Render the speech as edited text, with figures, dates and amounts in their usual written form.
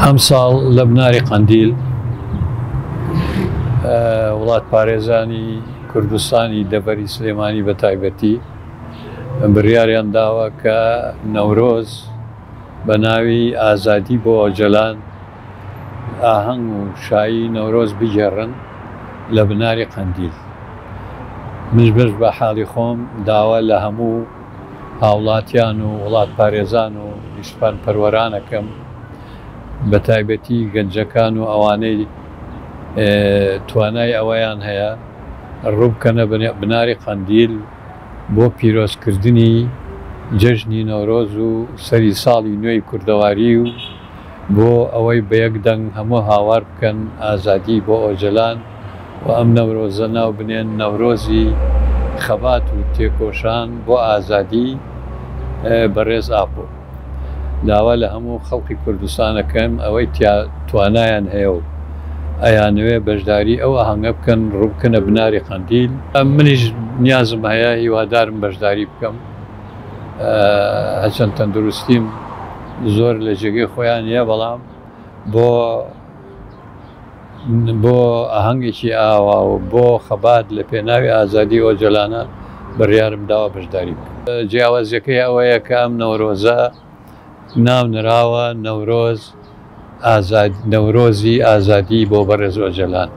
ئەم ساڵ لە بناری قەندیل وڵات پارێزانی کوردستانی دەبەری سلێمانی بە تایبەتی بڕیاریان داوە کە نەورۆز بە ناوی ئازادی بۆ ئۆجەلان ئاهەنگ و شایی نەورۆز بگێڕن لە بناری قەندیل. منش بە حاڵی خۆم داوا لە هەموو هاوڵاتیان و وڵات پارێزان و نیشتپان پەروەرانەکەم بە تایبەتی گەنجەکان و ئەوانەی توانای ئەوەیان هەیە ڕووبکەنە بناری قەندیل بۆ پیرۆزکردنی جەژنی نەورۆز و سەری ساڵی نوێی کوردەواری و بۆ ئەوەی بە یەکدەنگ هەموو هاوار بکەن ئازادی بۆ ئۆجەلان و ئەم نەورۆزە ناو بنێن نەورۆزی خەبات و تێکۆشان بۆ ئازادی بەڕێز ئاپۆ. داوا لە هەموو خەڵکی کوردستانەکەم ئەوەی توانایان هەیە و ئەیانوێ بەشداری ئەو ئاهەنگە بکەن ڕووبکەنە بناری قەندیل. منیش نیازم هەیە هیوادارم بەشداری بکەم، هەرچەند تەندروستیم زۆر لە جێگەی خۆیان نییە، بەڵام بۆ ئاهەنگێکی ئاوا و بۆ خەبات لە پێناوی ئازادی ئۆجەلانە بڕیارم داوە بەشداری بکەم. جیاوازیەکەی ئەوەیە کە ئەم نەورۆزە ناونراوە نەورۆزی ئازادی بۆ بەڕێز ئۆجەلان.